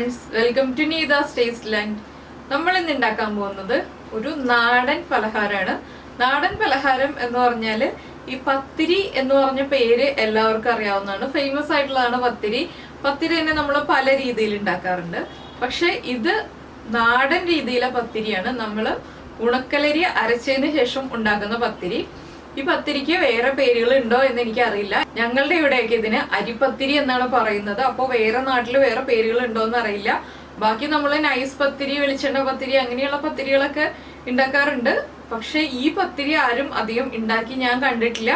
Friends, welcome to Neetha's taste land. നമ്മൾ ഇന്ന് ഉണ്ടാക്കാൻ പോകുന്നത് ഒരു നാടൻ പലഹാരമാണ്. നാടൻ പലഹാരം എന്ന് പറഞ്ഞാൽ ഈ പത്തിരി എന്ന് പറഞ്ഞ പേര് എല്ലാവർക്കും അറിയാവുന്നതാണ്. ഫേമസ് ആയിട്ടുള്ളതാണ് പത്തിരി. പത്തിരി തന്നെ നമ്മൾ പല രീതിയിൽ ഉണ്ടാക്കാറുണ്ട്. പക്ഷെ ഇത് നാടൻ രീതിയിലെ പത്തിരിയാണ്. നമ്മൾ ഉണക്കലരി അരച്ചതിന് ശേഷം ഉണ്ടാക്കുന്ന പത്തിരി. ഈ പത്തിരിക്ക് വേറെ പേരുകൾ ഉണ്ടോ എന്ന് എനിക്ക് അറിയില്ല. ഞങ്ങളുടെ ഇവിടെയൊക്കെ ഇതിന് അരിപ്പത്തിരി എന്നാണ് പറയുന്നത്. അപ്പോൾ വേറെ നാട്ടിൽ വേറെ പേരുകൾ ഉണ്ടോ എന്ന് അറിയില്ല. ബാക്കി നമ്മൾ നൈസ് പത്തിരി, വെളിച്ചെണ്ണ പത്തിരി അങ്ങനെയുള്ള പത്തിരികളൊക്കെ ഉണ്ടാക്കാറുണ്ട്. പക്ഷെ ഈ പത്തിരി ആരും അധികം ഉണ്ടാക്കി ഞാൻ കണ്ടിട്ടില്ല.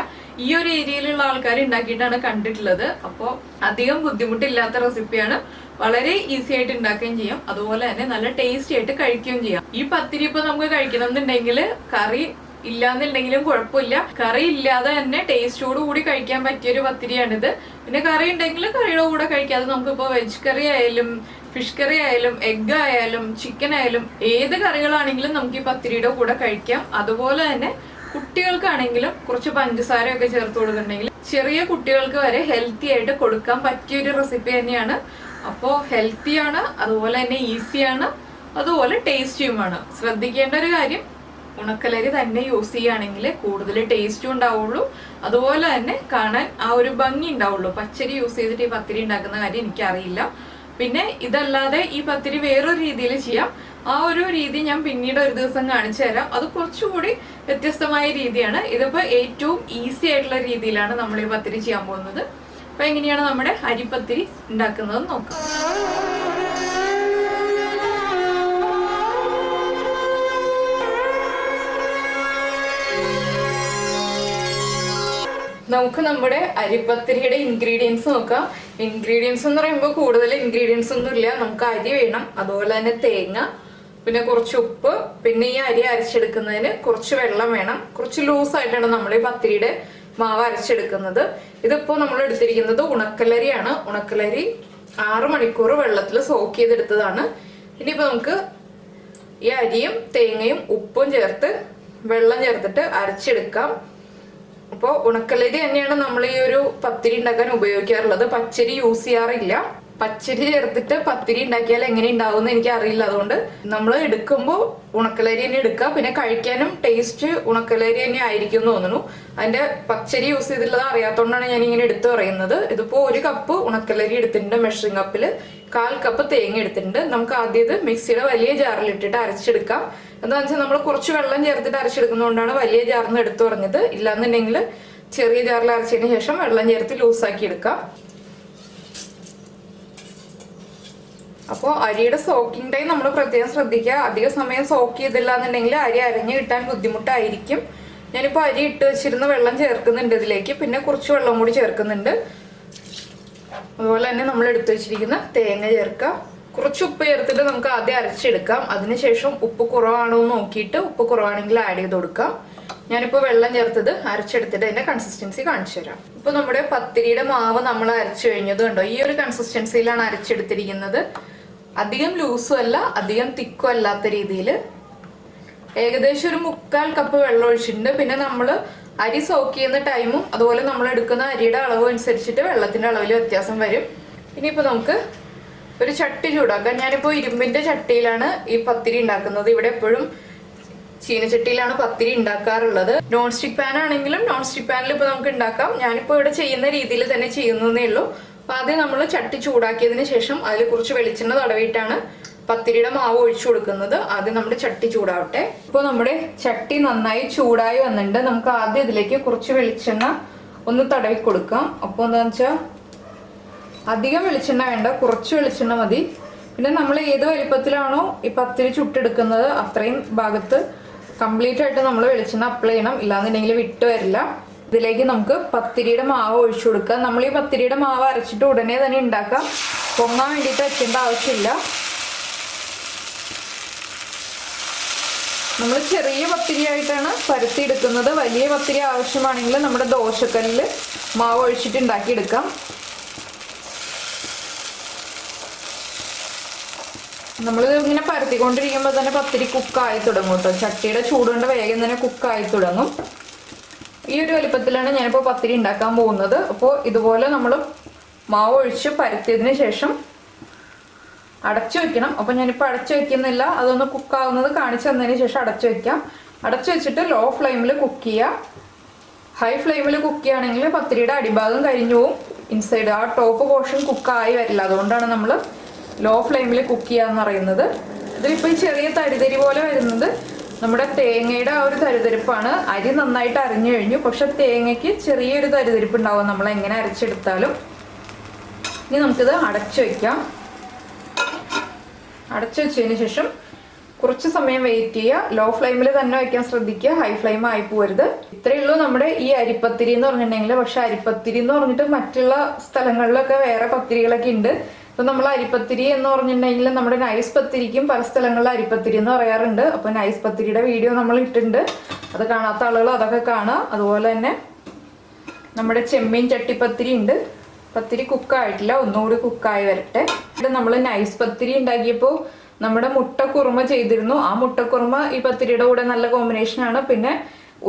ഈ ഒരു ഏരിയയിലുള്ള ആൾക്കാർ ഉണ്ടാക്കിയിട്ടാണ് കണ്ടിട്ടുള്ളത്. അപ്പോൾ അധികം ബുദ്ധിമുട്ടില്ലാത്ത റെസിപ്പിയാണ്. വളരെ ഈസി ആയിട്ട് ഉണ്ടാക്കുകയും ചെയ്യാം, അതുപോലെ തന്നെ നല്ല ടേസ്റ്റി ആയിട്ട് കഴിക്കുകയും ചെയ്യാം. ഈ പത്തിരി ഇപ്പൊ നമുക്ക് കഴിക്കണം എന്നുണ്ടെങ്കിൽ കറി ഇല്ലാന്നുണ്ടെങ്കിലും കുഴപ്പമില്ല. കറി ഇല്ലാതെ തന്നെ ടേസ്റ്റോട് കൂടി കഴിക്കാൻ പറ്റിയൊരു പത്തിരിയാണിത്. പിന്നെ കറി ഉണ്ടെങ്കിൽ കറിയുടെ കൂടെ കഴിക്കാതെ നമുക്കിപ്പോ വെജ് കറി ആയാലും ഫിഷ് കറി ആയാലും എഗ് ആയാലും ചിക്കൻ ആയാലും ഏത് കറികളാണെങ്കിലും നമുക്ക് ഈ പത്തിരിയുടെ കൂടെ കഴിക്കാം. അതുപോലെ തന്നെ കുട്ടികൾക്കാണെങ്കിലും കുറച്ച് പഞ്ചസാരയൊക്കെ ചേർത്ത് കൊടുക്കുന്നുണ്ടെങ്കിൽ ചെറിയ കുട്ടികൾക്ക് വരെ ഹെൽത്തി ആയിട്ട് കൊടുക്കാൻ പറ്റിയൊരു റെസിപ്പി തന്നെയാണ്. അപ്പോൾ ഹെൽത്തിയാണ്, അതുപോലെ തന്നെ ഈസിയാണ്, അതുപോലെ ടേസ്റ്റിയുമാണ്. ശ്രദ്ധിക്കേണ്ട ഒരു കാര്യം, ഉണക്കലരി തന്നെ യൂസ് ചെയ്യുകയാണെങ്കിൽ കൂടുതൽ ടേസ്റ്റും ഉണ്ടാവുള്ളൂ, അതുപോലെ തന്നെ കാണാൻ ആ ഒരു ഭംഗി ഉണ്ടാവുള്ളൂ. പച്ചരി യൂസ് ചെയ്തിട്ട് ഈ പത്തിരി ഉണ്ടാക്കുന്ന കാര്യം എനിക്കറിയില്ല. പിന്നെ ഇതല്ലാതെ ഈ പത്തിരി വേറൊരു രീതിയിൽ ചെയ്യാം. ആ ഒരു രീതി ഞാൻ പിന്നീട് ഒരു ദിവസം കാണിച്ചു തരാം. അത് കുറച്ചുകൂടി വ്യത്യസ്തമായ രീതിയാണ്. ഇതിപ്പോ ഏറ്റവും ഈസി ആയിട്ടുള്ള രീതിയിലാണ് നമ്മൾ ഈ പത്തിരി ചെയ്യാൻ പോകുന്നത്. അപ്പൊ എങ്ങനെയാണ് നമ്മുടെ അരിപ്പത്തിരി ഉണ്ടാക്കുന്നത് നോക്കാം. നമുക്ക് നമ്മുടെ അരിപ്പത്തിരിയുടെ ഇൻഗ്രീഡിയൻസ് നോക്കാം. ഇൻഗ്രീഡിയൻസ് എന്ന് പറയുമ്പോൾ കൂടുതൽ ഇൻഗ്രീഡിയൻസ് ഒന്നും ഇല്ല. നമുക്ക് അരി വേണം, അതുപോലെ തന്നെ തേങ്ങ, പിന്നെ കുറച്ച് ഉപ്പ്, പിന്നെ ഈ അരി അരച്ചെടുക്കുന്നതിന് കുറച്ച് വെള്ളം വേണം. കുറച്ച് ലൂസായിട്ടാണ് നമ്മൾ ഈ പത്തിരിയുടെ മാവ് അരച്ചെടുക്കുന്നത്. ഇതിപ്പോ നമ്മൾ എടുത്തിരിക്കുന്നത് ഉണക്കലരിയാണ്. ഉണക്കലരി 6 മണിക്കൂർ വെള്ളത്തിൽ സോക്ക് ചെയ്തെടുത്തതാണ്. ഇനിയിപ്പോ നമുക്ക് ഈ അരിയും തേങ്ങയും ഉപ്പും ചേർത്ത് വെള്ളം ചേർത്തിട്ട് അരച്ചെടുക്കാം. അപ്പോൾ ഉണക്കലരി തന്നെയാണ് നമ്മൾ ഈ ഒരു പത്തിരി ഉണ്ടാക്കാൻ ഉപയോഗിക്കാറുള്ളത്. പച്ചരി യൂസ് ചെയ്യാറില്ല. പച്ചരി ചേർത്തിട്ട് പത്തിരി ഉണ്ടാക്കിയാൽ എങ്ങനെ ഉണ്ടാവും എന്ന് എനിക്ക് അറിയില്ല. അതുകൊണ്ട് നമ്മൾ എടുക്കുമ്പോൾ ഉണക്കലരി തന്നെ എടുക്കുക. പിന്നെ കഴിക്കാനും ടേസ്റ്റ് ഉണക്കലരി തന്നെ ആയിരിക്കും എന്ന് തോന്നുന്നു. അതിന്റെ പച്ചരി യൂസ് ചെയ്തിട്ടുള്ളത് അറിയാത്തതുകൊണ്ടാണ് ഞാൻ ഇങ്ങനെ എടുത്തു പറയുന്നത്. ഇതിപ്പോ 1 കപ്പ് ഉണക്കലരി എടുത്തിട്ടുണ്ട്. മെഷറിംഗ് കപ്പില് 1/4 കപ്പ് തേങ്ങ എടുത്തിട്ടുണ്ട്. നമുക്ക് ആദ്യം ഇത് മിക്സിയുടെ വലിയ ജാറിൽ ഇട്ടിട്ട് അരച്ചെടുക്കാം. എന്താണെന്ന് വെച്ചാൽ നമ്മൾ കുറച്ച് വെള്ളം ചേർത്തിട്ട് അരച്ചെടുക്കുന്നതുകൊണ്ടാണ് വലിയ ജാറിന്ന് എടുത്തു പറഞ്ഞത്. ഇല്ലാന്നുണ്ടെങ്കിൽ ചെറിയ ജാറിൽ അരച്ചതിന് ശേഷം വെള്ളം ചേർത്ത് ലൂസാക്കി എടുക്കാം. അപ്പോൾ അരിയുടെ സോക്കിംഗ് ടൈം നമ്മൾ പ്രത്യേകം ശ്രദ്ധിക്കുക. അധിക സമയം സോക്ക് ചെയ്തില്ല എന്നുണ്ടെങ്കിൽ അരി അരഞ്ഞു കിട്ടാൻ ബുദ്ധിമുട്ടായിരിക്കും. ഞാനിപ്പോൾ അരി ഇട്ട് വെച്ചിരുന്ന വെള്ളം ചേർക്കുന്നുണ്ട് ഇതിലേക്ക്. പിന്നെ കുറച്ച് വെള്ളം കൂടി ചേർക്കുന്നുണ്ട്. അതുപോലെ തന്നെ നമ്മൾ എടുത്തു വെച്ചിരിക്കുന്ന തേങ്ങ ചേർക്കുക. കുറച്ച് ഉപ്പ് ചേർത്തിട്ട് നമുക്ക് ആദ്യം അരച്ചെടുക്കാം. അതിനുശേഷം ഉപ്പ് കുറവാണോ എന്ന് നോക്കിയിട്ട് ഉപ്പ് കുറവാണെങ്കിൽ ആഡ് ചെയ്ത് കൊടുക്കാം. ഞാനിപ്പോൾ വെള്ളം ചേർത്തത് അരച്ചെടുത്തിട്ട് അതിന്റെ കൺസിസ്റ്റൻസി കാണിച്ചു തരാം. ഇപ്പൊ നമ്മുടെ പത്തിരിയുടെ മാവ് നമ്മൾ അരച്ചു കഴിഞ്ഞത് കണ്ടോ, ഈ ഒരു കൺസിസ്റ്റൻസിയിലാണ് അരച്ചെടുത്തിരിക്കുന്നത്. അധികം ലൂസും അല്ല, അധികം തിക്കും അല്ലാത്ത രീതിയിൽ. ഏകദേശം ഒരു 1/4 കപ്പ് വെള്ളം ഒഴിച്ചിട്ടുണ്ട്. പിന്നെ നമ്മൾ അരി സോക്ക് ചെയ്യുന്ന ടൈമും അതുപോലെ നമ്മൾ എടുക്കുന്ന അരിയുടെ അളവും അനുസരിച്ചിട്ട് വെള്ളത്തിന്റെ അളവിൽ വ്യത്യാസം വരും. ഇനിയിപ്പോ നമുക്ക് ഒരു ചട്ടി ചൂടാക്കാം. ഞാനിപ്പോ ഇരുമ്പിന്റെ ചട്ടിയിലാണ് ഈ പത്തിരി ഉണ്ടാക്കുന്നത്. ഇവിടെ എപ്പോഴും ചീനച്ചട്ടിയിലാണ് പത്തിരി ഉണ്ടാക്കാറുള്ളത്. നോൺ സ്റ്റിക് പാൻ ആണെങ്കിലും നോൺ സ്റ്റിക് പാനിൽ ഇപ്പൊ നമുക്ക് ഉണ്ടാക്കാം. ഞാനിപ്പോ ഇവിടെ ചെയ്യുന്ന രീതിയിൽ തന്നെ ചെയ്യുന്നതേ ഉള്ളൂ. അപ്പൊ ആദ്യം നമ്മൾ ചട്ടി ചൂടാക്കിയതിന് ശേഷം അതിൽ കുറച്ച് വെളിച്ചെണ്ണ തടവിയിട്ടാണ് പത്തിരിയുടെ മാവ് ഒഴിച്ചു കൊടുക്കുന്നത്. ആദ്യം നമ്മുടെ ചട്ടി ചൂടാവട്ടെ. ഇപ്പോൾ നമ്മുടെ ചട്ടി നന്നായി ചൂടായി വന്നിട്ടുണ്ട്. നമുക്ക് ആദ്യം ഇതിലേക്ക് കുറച്ച് വെളിച്ചെണ്ണ ഒന്ന് തടവി കൊടുക്കാം. അപ്പോൾ എന്താണെന്ന് വെച്ചാൽ അധികം വെളിച്ചെണ്ണ വേണ്ട, കുറച്ച് വെളിച്ചെണ്ണ മതി. പിന്നെ നമ്മൾ ഏത് വലിപ്പത്തിലാണോ ഈ പത്തിരി ചുട്ടെടുക്കുന്നത് അത്രയും ഭാഗത്ത് കംപ്ലീറ്റ് ആയിട്ട് നമ്മൾ വെളിച്ചെണ്ണ അപ്ലൈ ചെയ്യണം. ഇല്ലാന്നുണ്ടെങ്കിൽ വിട്ട് വരില്ല. ഇതിലേക്ക് നമുക്ക് പത്തിരിയുടെ മാവ് ഒഴിച്ചു കൊടുക്കാം. നമ്മൾ ഈ പത്തിരിയുടെ മാവ് അരച്ചിട്ട് ഉടനെ തന്നെ ഉണ്ടാക്കാം. പൊങ്ങാൻ വേണ്ടിയിട്ട് വെക്കേണ്ട ആവശ്യമില്ല. നമ്മൾ ചെറിയ പത്തിരി ആയിട്ടാണ് പരത്തി എടുക്കുന്നത്. വലിയ പത്തിരി ആവശ്യമാണെങ്കിൽ നമ്മുടെ ദോശക്കല്ലിൽ മാവ് ഒഴിച്ചിട്ട് ഉണ്ടാക്കിയെടുക്കാം. നമ്മൾ ഇങ്ങനെ പരത്തിക്കൊണ്ടിരിക്കുമ്പോൾ തന്നെ പത്തിരി കുക്കായി തുടങ്ങും കേട്ടോ. ചട്ടിയുടെ ചൂടുകൊണ്ട് വേഗം തന്നെ കുക്കായി തുടങ്ങും. ഈ ഒരു വലിപ്പത്തിലാണ് ഞാനിപ്പോൾ പത്തിരി ഉണ്ടാക്കാൻ പോകുന്നത്. അപ്പോൾ ഇതുപോലെ നമ്മൾ മാവ് ഒഴിച്ച് പരത്തിയതിന് ശേഷം അടച്ചു വെക്കണം. അപ്പോൾ ഞാനിപ്പോൾ അടച്ചു വെക്കുന്നില്ല, അതൊന്ന് കുക്കാവുന്നത് കാണിച്ചു തന്നതിന് ശേഷം അടച്ചു വെക്കാം. അടച്ചു വെച്ചിട്ട് ലോ ഫ്ലെയിമിൽ കുക്ക് ചെയ്യുക. ഹൈ ഫ്ലെയിമിൽ കുക്ക് ചെയ്യുകയാണെങ്കിൽ പത്തിരിയുടെ അടിഭാഗം കരിഞ്ഞു പോവും, ഇൻസൈഡ് ആ ടോപ്പ് പോർഷൻ കുക്കായി വരില്ല. അതുകൊണ്ടാണ് നമ്മൾ ലോ ഫ്ലെയിമിൽ കുക്ക് ചെയ്യാന്ന് പറയുന്നത്. ഇതിലിപ്പോൾ ഈ ചെറിയ തരിതരി പോലെ വരുന്നത് നമ്മുടെ തേങ്ങയുടെ ആ ഒരു തരിതരിപ്പാണ്. അരി നന്നായിട്ട് അരിഞ്ഞു കഴിഞ്ഞു, പക്ഷെ തേങ്ങയ്ക്ക് ചെറിയൊരു തരിതരിപ്പ് ഉണ്ടാവും നമ്മൾ എങ്ങനെ അരച്ചെടുത്താലും. ഇനി നമുക്കിത് അടച്ചു വെക്കാം. അടച്ചു വെച്ചതിന് ശേഷം കുറച്ച് സമയം വെയിറ്റ് ചെയ്യുക. ലോ ഫ്ലെയിമിൽ തന്നെ വയ്ക്കാൻ ശ്രദ്ധിക്കുക, ഹൈ ഫ്ലെയിം ആയി പോകരുത്. ഇത്രയേ ഉള്ളൂ നമ്മുടെ ഈ അരിപ്പത്തിരി എന്ന് പറഞ്ഞിട്ടുണ്ടെങ്കിൽ. പക്ഷെ അരിപ്പത്തിരി എന്ന് പറഞ്ഞിട്ട് മറ്റുള്ള സ്ഥലങ്ങളിലൊക്കെ വേറെ പത്തിരികളൊക്കെ ഉണ്ട്. ഇപ്പൊ നമ്മൾ അരിപ്പത്തിരി എന്ന് പറഞ്ഞിട്ടുണ്ടെങ്കിൽ നമ്മുടെ നൈസ് പത്തിരിക്കും പല സ്ഥലങ്ങളിൽ അരിപ്പത്തിരി എന്ന് പറയാറുണ്ട്. അപ്പൊ നൈസ് പത്തിരിയുടെ വീഡിയോ നമ്മൾ ഇട്ടിട്ടുണ്ട്, അത് കാണാത്ത ആളുകൾ അതൊക്കെ കാണുക. അതുപോലെ തന്നെ നമ്മുടെ ചെമ്മീൻ ചട്ടിപ്പത്തിരി ഉണ്ട്. പത്തിരി കുക്കായിട്ടില്ല, ഒന്നുകൂടി കുക്കായി വരട്ടെ. ഇവിടെ നമ്മൾ നൈസ് പത്തിരി ഉണ്ടാക്കിയപ്പോൾ നമ്മുടെ മുട്ടക്കുറുമ ചെയ്തിരുന്നു. ആ മുട്ടക്കുറുമ ഈ പത്തിരിയുടെ കൂടെ നല്ല കോമ്പിനേഷനാണ്. പിന്നെ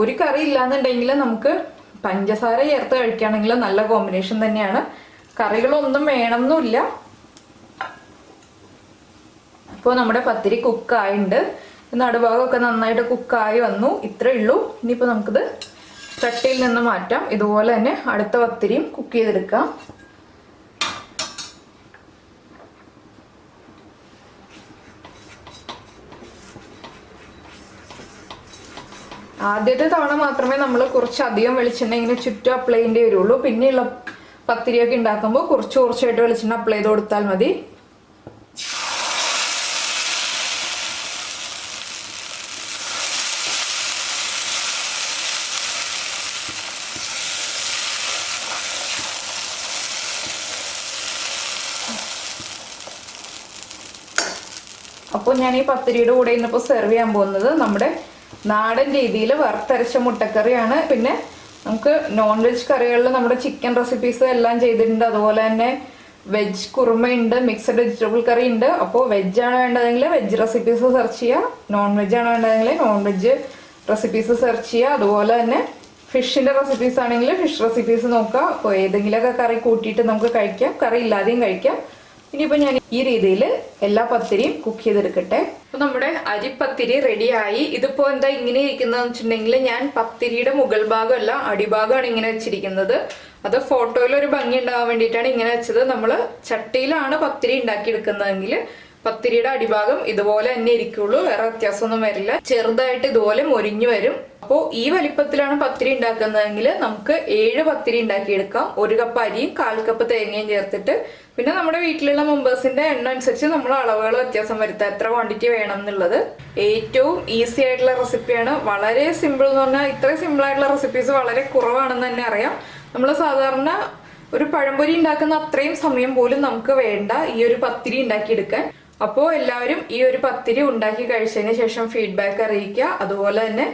ഒരു കറി ഇല്ലാന്നുണ്ടെങ്കിൽ നമുക്ക് പഞ്ചസാര ചേർത്ത് കഴിക്കുകയാണെങ്കിൽ നല്ല കോമ്പിനേഷൻ തന്നെയാണ്. കറികളൊന്നും വേണമെന്നില്ല. ഇപ്പോൾ നമ്മുടെ പത്തിരി കുക്കായിട്ടുണ്ട്. നടുഭാഗമൊക്കെ നന്നായിട്ട് കുക്കായി വന്നു. ഇത്രേ ഉള്ളൂ. ഇനിയിപ്പോൾ നമുക്കിത് ചട്ടിയിൽ നിന്ന് മാറ്റാം. ഇതുപോലെ തന്നെ അടുത്ത പത്തിരിയും കുക്ക് ചെയ്തെടുക്കാം. ആദ്യത്തെ തവണ മാത്രമേ നമ്മൾ കുറച്ചധികം വെളിച്ചെണ്ണ ഇങ്ങനെ ചുറ്റും അപ്ലൈ ചെയ്യേണ്ടി വരുള്ളൂ. പിന്നെയുള്ള പത്തിരിയൊക്കെ ഉണ്ടാക്കുമ്പോൾ കുറച്ചായിട്ട് വെളിച്ചെണ്ണ അപ്ലൈ ചെയ്ത് കൊടുത്താൽ മതി. അപ്പോൾ ഞാൻ ഈ പത്തിരിയുടെ കൂടെ ഇന്നിപ്പോൾ സെർവ് ചെയ്യാൻ പോകുന്നത് നമ്മുടെ നാടൻ രീതിയിൽ വറുത്തരച്ച മുട്ടക്കറിയാണ്. പിന്നെ നമുക്ക് നോൺ വെജ് കറികളിൽ നമ്മുടെ ചിക്കൻ റെസിപ്പീസ് എല്ലാം ചെയ്തിട്ടുണ്ട്. അതുപോലെ തന്നെ വെജ് കുറുമയുണ്ട്, മിക്സഡ് വെജിറ്റബിൾ കറി ഉണ്ട്. അപ്പോൾ വെജ് ആണ് വേണ്ടതെങ്കിൽ വെജ് റെസിപ്പീസ് സെർച്ച് ചെയ്യുക, നോൺ വെജ് ആണ് വേണ്ടതെങ്കിൽ നോൺ വെജ് റെസിപ്പീസ് സെർച്ച് ചെയ്യുക. അതുപോലെ തന്നെ ഫിഷിൻ്റെ റെസിപ്പീസ് ആണെങ്കിൽ ഫിഷ് റെസിപ്പീസ് നോക്കുക. അപ്പോൾ ഏതെങ്കിലുമൊക്കെ കറി കൂട്ടിയിട്ട് നമുക്ക് കഴിക്കാം, കറി ഇല്ലാതെയും കഴിക്കാം. ഇനിയിപ്പോൾ ഞാൻ ഈ രീതിയിൽ എല്ലാ പത്തിരിയും കുക്ക് ചെയ്തെടുക്കട്ടെ. അപ്പോൾ നമ്മുടെ അരിപ്പത്തിരി റെഡിയായി. ഇതിപ്പോൾ എന്താ ഇങ്ങനെ ഇരിക്കുന്നതെന്ന് വെച്ചിട്ടുണ്ടെങ്കിൽ ഞാൻ പത്തിരിയുടെ മുകൾ ഭാഗമല്ല അടിഭാഗമാണ് ഇങ്ങനെ വെച്ചിരിക്കുന്നത്. അത് ഫോട്ടോയിൽ ഒരു ഭംഗി ഉണ്ടാകാൻ വേണ്ടിയിട്ടാണ് ഇങ്ങനെ വെച്ചത്. നമ്മൾ ചട്ടിയിലാണ് പത്തിരി ഉണ്ടാക്കിയെടുക്കുന്നതെങ്കിൽ പത്തിരിയുടെ അടിഭാഗം ഇതുപോലെ തന്നെ ഇരിക്കുള്ളൂ, വേറെ വ്യത്യാസമൊന്നും വരില്ല. ചെറുതായിട്ട് ഇതുപോലെ മൊരിഞ്ഞു വരും. അപ്പോൾ ഈ വലിപ്പത്തിലാണ് പത്തിരി ഉണ്ടാക്കുന്നതെങ്കിൽ നമുക്ക് 7 പത്തിരി ഉണ്ടാക്കിയെടുക്കാം. 1 കപ്പ് അരിയും 1/4 കപ്പ് തേങ്ങയും ചേർത്തിട്ട്. പിന്നെ നമ്മുടെ വീട്ടിലുള്ള മെമ്പേഴ്സിന്റെ എണ്ണം അനുസരിച്ച് നമ്മൾ അളവുകൾ വ്യത്യാസം വരുത്താം, എത്ര ക്വാണ്ടിറ്റി വേണം എന്നുള്ളത്. ഏറ്റവും ഈസി ആയിട്ടുള്ള റെസിപ്പിയാണ്, വളരെ സിമ്പിൾ എന്ന് പറഞ്ഞാൽ ഇത്രയും സിമ്പിൾ ആയിട്ടുള്ള റെസിപ്പീസ് വളരെ കുറവാണെന്ന് തന്നെ അറിയാം. നമ്മൾ സാധാരണ ഒരു പഴംപൊരി ഉണ്ടാക്കുന്ന അത്രയും സമയം പോലും നമുക്ക് വേണ്ട ഈ ഒരു പത്തിരി ഉണ്ടാക്കിയെടുക്കാൻ. അപ്പോൾ എല്ലാവരും ഈ ഒരു പത്തിരി ഉണ്ടാക്കി കഴിച്ചതിന് ശേഷം ഫീഡ്ബാക്ക് അറിയിക്കുക. അതുപോലെ തന്നെ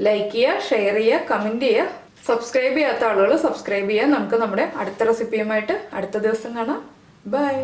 ലൈക്ക് ചെയ്യുക, ഷെയർ ചെയ്യുക, കമന്റ് ചെയ്യുക. സബ്സ്ക്രൈബ് ചെയ്യാത്ത ആളുകൾ സബ്സ്ക്രൈബ് ചെയ്യുക. നമുക്ക് നമ്മുടെ അടുത്ത റെസിപ്പിയുമായിട്ട് അടുത്ത ദിവസം കാണാം. ബൈ.